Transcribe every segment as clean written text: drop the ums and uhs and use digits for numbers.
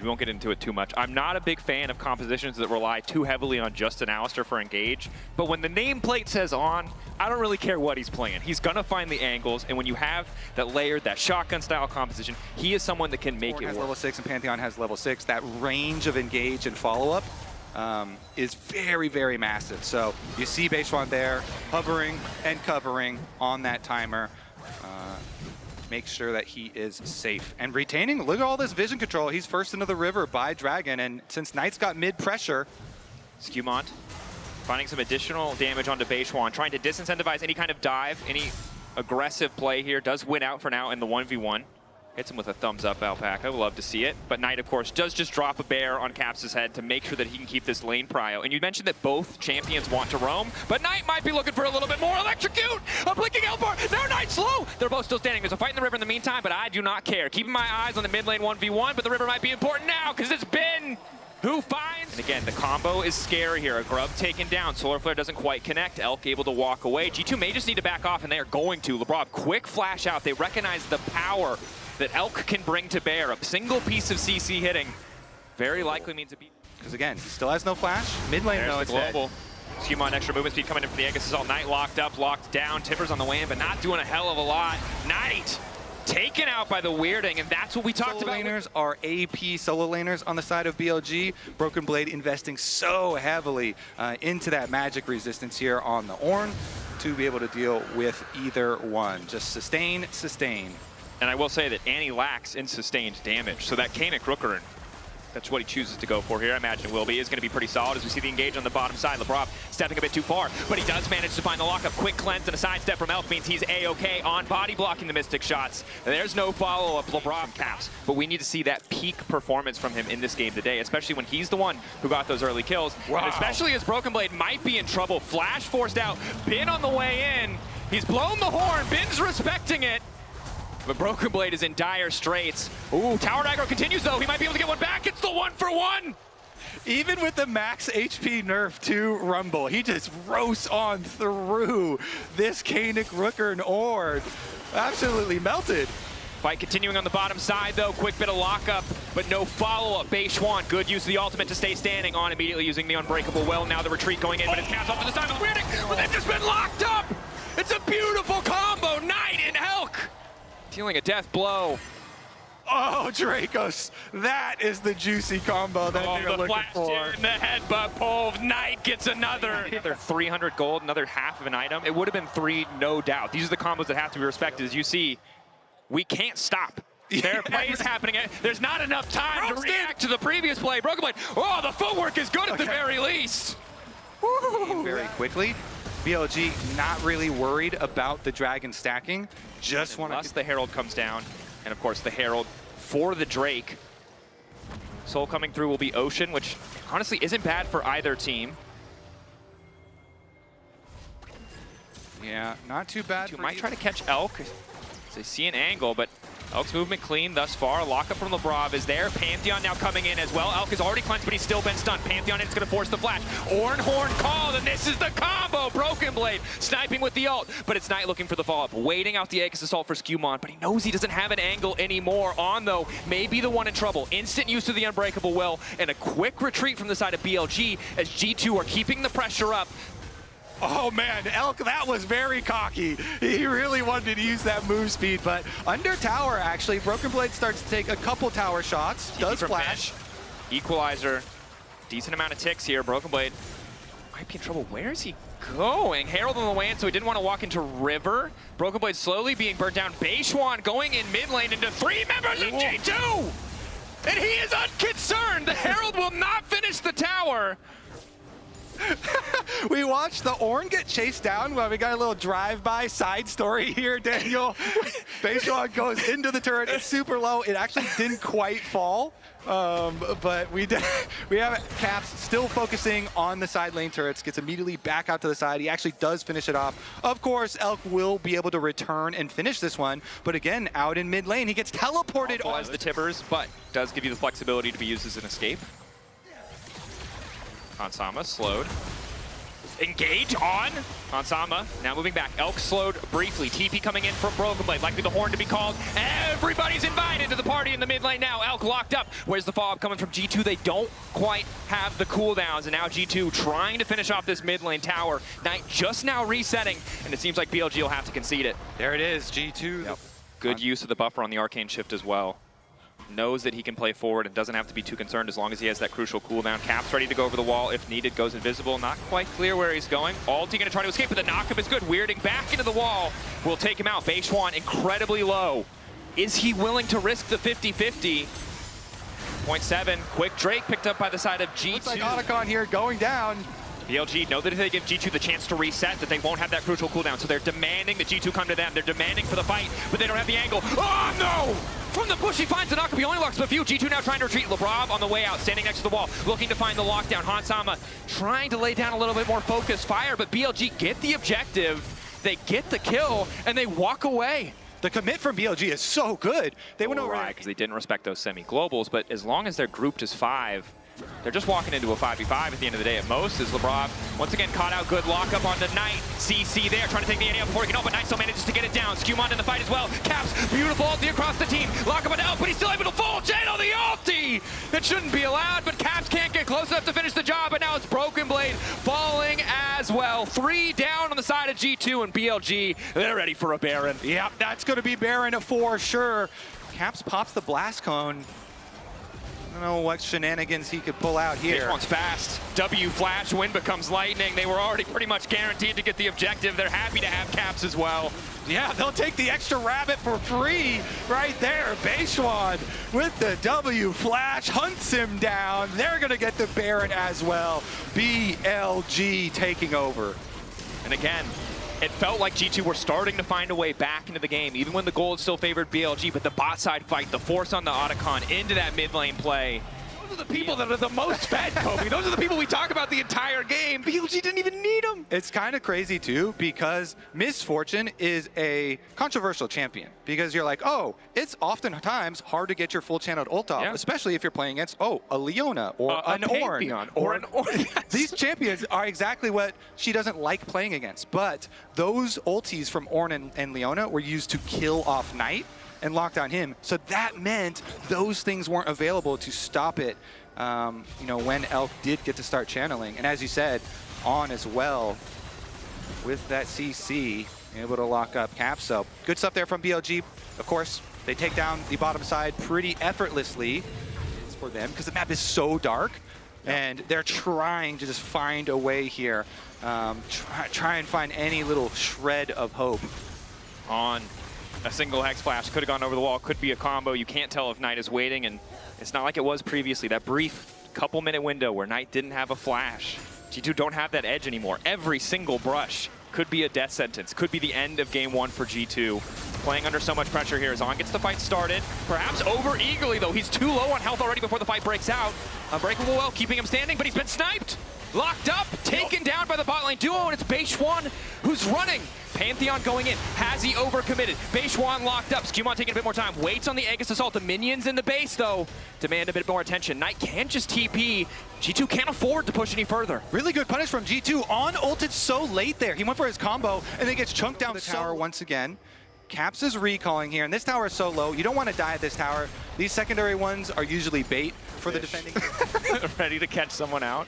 We won't get into it too much. I'm not a big fan of compositions that rely too heavily on just an Alistar for engage, but when the nameplate says on, I don't really care what he's playing. He's gonna find the angles, and when you have that layered, that shotgun style composition, he is someone that can make it work. Level 6 and Pantheon has level 6. That range of engage and follow-up is very, very massive. So you see Beishuan there, hovering and covering on that timer. Make sure that he is safe. And retaining, look at all this vision control. He's first into the river by Dragon, and since Knight's got mid-pressure, Skewmont finding some additional damage onto Beishuan, trying to disincentivize any kind of dive, any aggressive play here. Does win out for now in the 1v1. Hits him with a thumbs up, Alpaca. We'll love to see it. But Knight, of course, does just drop a bear on Caps' head to make sure that he can keep this lane prio. And you mentioned that both champions want to roam, but Knight might be looking for a little bit more. Electrocute! A blinking Elbar! Now Knight slow! They're both still standing. There's a fight in the river in the meantime, but I do not care. Keeping my eyes on the mid lane 1v1, but the river might be important now, because it's been who finds. And again, the combo is scary here. A Grub taken down. Solar Flare doesn't quite connect. Elk able to walk away. G2 may just need to back off, and they are going to. Labrov, quick flash out. They recognize the power that Elk can bring to bear. A single piece of CC hitting very likely means a beat. because again, he still has no flash. Mid lane, There's though, the it's global. Skewmont extra movement speed coming in for the Aegis. All Knight locked up, locked down. Timbers on the way in, but not doing a hell of a lot. Knight taken out by the Weirding, and that's what we talked about. Solo laners are AP solo laners on the side of BLG. Broken Blade investing so heavily into that magic resistance here on the Ornn to be able to deal with either one. Just sustain, sustain. And I will say that Annie lacks in sustained damage, so that Kanik Rookerin, that's what he chooses to go for here. I imagine it will be. Is going to be pretty solid as we see the engage on the bottom side. Labrov stepping a bit too far, but he does manage to find the lockup. Quick cleanse and a sidestep from Elk means he's A-OK on body blocking the Mystic shots. There's no follow-up. Labrov Caps, but we need to see that peak performance from him in this game today, especially when he's the one who got those early kills. Wow. And especially as Broken Blade might be in trouble. Flash forced out. Bin on the way in. He's blown the horn. Bin's respecting it. But Broken Blade is in dire straits. Ooh, tower aggro continues though. He might be able to get one back. It's the 1-for-1. Even with the max HP nerf to Rumble, he just roasts on through this Kanik Rookerin Ornn. Absolutely melted. Fight continuing on the bottom side though. Quick bit of lockup, but no follow-up. Beishuan, good use of the ultimate to stay standing on immediately using the Unbreakable Well. Now the retreat going in, but it's Caps off to the side of the Weirding, but they've just been locked up. It's a beautiful combo. Knight and Elk dealing a death blow. Oh, Dracos, that is the juicy combo that you're looking for. The flash in the headbutt pull. Knight gets another 300 gold, another half of an item. It would have been 3, no doubt. These are the combos that have to be respected. As you see, we can't stop. There are plays happening. There's not enough time to react to the previous play. Broken Blade. Oh, the footwork is good at the very least. Very quickly. BLG not really worried about the Dragon stacking. Just want to. The Herald comes down, and of course the Herald for the Drake. Soul coming through will be Ocean, which honestly isn't bad for either team. Yeah, not too bad. Might try to catch Elk. They see an angle, but Elk's movement clean thus far. Lockup from Labrov is there. Pantheon now coming in as well. Elk is already cleansed, but he's still been stunned. Pantheon is going to force the flash. Ornn Horn called, and this is the combo. Broken Blade sniping with the ult, but it's Knight looking for the follow-up. Waiting out the Aegis Assault for Skewmont, but he knows he doesn't have an angle anymore. On, though, may be the one in trouble. Instant use of the Unbreakable Will, and a quick retreat from the side of BLG as G2 are keeping the pressure up. Oh man, Elk, that was very cocky. He really wanted to use that move speed, but under tower, actually, Broken Blade starts to take a couple tower shots, does flash. Equalizer, decent amount of ticks here. Broken Blade might be in trouble. Where is he going? Herald on the way in, so he didn't want to walk into River. Broken Blade slowly being burnt down. Beishuan going in mid lane into 3 members of G2! And he is unconcerned! The Herald will not finish the tower! We watched the Ornn get chased down. Well, we got a little drive-by side story here, Daniel. Beishuan goes into the turret. It's super low. It actually didn't quite fall. But we have Caps still focusing on the side lane turrets. Gets immediately back out to the side. He actually does finish it off. Of course, Elk will be able to return and finish this one. But again, out in mid lane, he gets teleported on the Tibbers, but does give you the flexibility to be used as an escape. Hansama slowed. Engage on Sama. Now moving back. Elk slowed briefly. TP coming in from Broken Blade. Likely the horn to be called. Everybody's invited to the party in the mid lane now. Elk locked up. Where's the follow-up coming from G2? They don't quite have the cooldowns. And now G2 trying to finish off this mid lane tower. Knight just now resetting. And it seems like BLG will have to concede it. There it is, G2. Yep. Good use of the buffer on the Arcane Shift as well. Knows that he can play forward and doesn't have to be too concerned as long as he has that crucial cooldown. Cap's ready to go over the wall if needed, goes invisible. Not quite clear where he's going. Alti gonna try to escape, but the knockup is good. Weirding back into the wall will take him out. Beishwan incredibly low. Is he willing to risk the 50-50? 0.7, quick Drake picked up by the side of G2. Looks like Otacon here going down. BLG know that if they give G2 the chance to reset, that they won't have that crucial cooldown. So they're demanding that G2 come to them. They're demanding for the fight, but they don't have the angle. Oh no! From the bush, he finds the knockup. He only locks up a few. G2 now trying to retreat. Labrov on the way out, standing next to the wall, looking to find the lockdown. Sama trying to lay down a little bit more focused fire, but BLG get the objective. They get the kill, and they walk away. The commit from BLG is so good. They went over because they didn't respect those semi-globals, but as long as they're grouped as 5, they're just walking into a 5v5 at the end of the day at most. As Labrov once again caught out, good lockup on the Knight. CC there trying to take the AD out before he can help, but Knight still manages to get it down. Skewmon in the fight as well. Caps, beautiful ulti across the team. Lockup on Elk, but he's still able to full chain on the ulti. That shouldn't be allowed, but Caps can't get close enough to finish the job, and now it's Broken Blade falling as well. 3 down on the side of G2 and BLG. They're ready for a Baron. Yep, that's going to be Baron for sure. Caps pops the blast cone. I don't know what shenanigans he could pull out here. This one's fast. W flash, wind becomes lightning. They were already pretty much guaranteed to get the objective. They're happy to have Caps as well. Yeah, they'll take the extra rabbit for free right there. Beishwan with the W flash hunts him down. They're going to get the Baron as well. BLG taking over. And again, it felt like G2 were starting to find a way back into the game, even when the gold still favored BLG, but the bot side fight, the force on the Otacon into that mid lane play. Those are the people that are the most fed, Kobe. Those are the people we talk about the entire game. BLG didn't even need them. It's kind of crazy too, because Misfortune is a controversial champion. Because you're like, oh, it's oftentimes hard to get your full channeled ult off, especially if you're playing against, a Leona or an Ornn. Or an Ornn. Yes. These champions are exactly what she doesn't like playing against. But those ultis from Ornn and Leona were used to kill off Knight and lock down him. So that meant those things weren't available to stop it, you know, when Elk did get to start channeling. And as you said, on as well with that CC, able to lock up Cap. So good stuff there from BLG. Of course, they take down the bottom side pretty effortlessly. It's for them because the map is so dark. And they're trying to just find a way here. Try and find any little shred of hope. On a single Hex Flash, could have gone over the wall, could be a combo. You can't tell if Knight is waiting, and it's not like it was previously. That brief couple-minute window where Knight didn't have a flash. G2 don't have that edge anymore. Every single brush could be a death sentence, could be the end of game 1 for G2. Playing under so much pressure here as On gets the fight started. Perhaps over-eagerly, though. He's too low on health already before the fight breaks out. Unbreakable well, keeping him standing, but he's been sniped. Locked up, taken down by the bot lane duo, and it's Beishwan who's running. Pantheon going in. Has he overcommitted? Beishwan locked up. Skewmon taking a bit more time. Waits on the Aegis Assault. The minions in the base, though, demand a bit more attention. Knight can't just TP. G2 can't afford to push any further. Really good punish from G2. On ulted so late there. He went for his combo, and then gets chunked down the tower once again. Caps is recalling here, and this tower is so low. You don't want to die at this tower. These secondary ones are usually bait for the defending. Ready to catch someone out.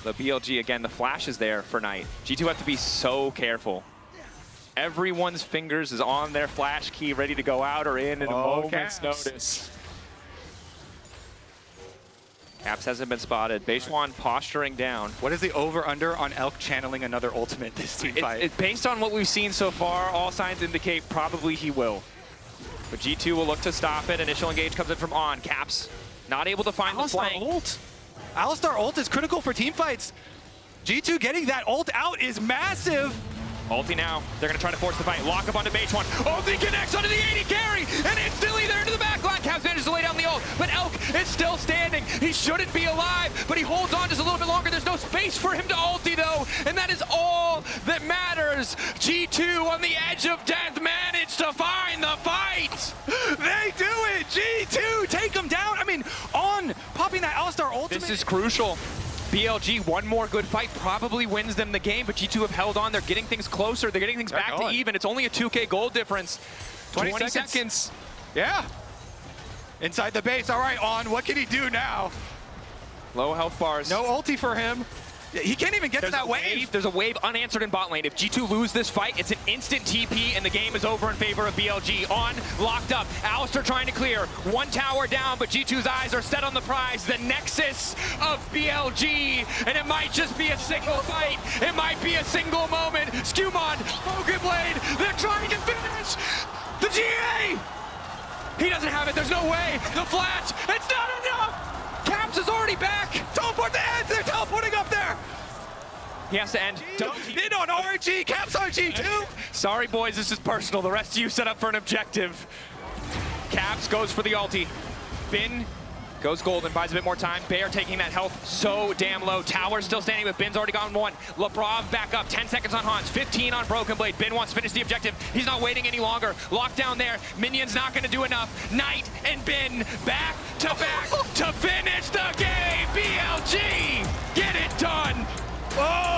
The BLG, again, the flash is there for Knight. G2 have to be so careful. Everyone's fingers is on their flash key, ready to go out or in a moment's notice. Caps hasn't been spotted. Beishwan posturing down. What is the over-under on Elk channeling another ultimate this team fight? Based on what we've seen so far, all signs indicate probably he will. But G2 will look to stop it. Initial engage comes in from On. Caps not able to find the flank. Ult. Alistar ult is critical for team fights. G2 getting that ult out is massive. Ulti now. They're going to try to force the fight. Lock up onto Beishwan. Ulti connects onto the 80 carry, and instantly they're into the backline. Caps manages to lay down the ult, but Elk is still standing. He shouldn't be alive, but he holds on just a little bit longer. There's no space for him to ulti, though, and that is all that matters. G2 on the edge of death managed to find the fight. They do it. G2 take him down. I mean, On popping that Alistar ultimate. This is crucial. BLG, one more good fight probably wins them the game, but G2 have held on. They're getting things closer. They're getting things back to even. It's only a 2K gold difference. 20 seconds. Yeah. Inside the base. All right, On. What can he do now? Low health bars. No ulti for him. He can't even get to that wave. There's a wave unanswered in bot lane. If G2 lose this fight, it's an instant TP, and the game is over in favor of BLG. On, locked up. Alistair trying to clear. One tower down, but G2's eyes are set on the prize. The nexus of BLG, and it might just be a single fight. It might be a single moment. Skewmon, Broken Blade, they're trying to finish the GA! He doesn't have it, there's no way. The flash, it's not enough! Caps is already back! Teleport the ends, they're teleporting up there! He has to end. In on RG, Caps RG too! Sorry boys, this is personal. The rest of you set up for an objective. Caps goes for the ulti. Bin goes golden, buys a bit more time. Bear taking that health so damn low. Tower still standing, but Bin's already gotten one. Labrov back up, 10 seconds on Hans, 15 on Broken Blade. Bin wants to finish the objective. He's not waiting any longer. Lockdown there. Minion's not going to do enough. Knight and Bin back to finish the game. BLG, get it done. Oh!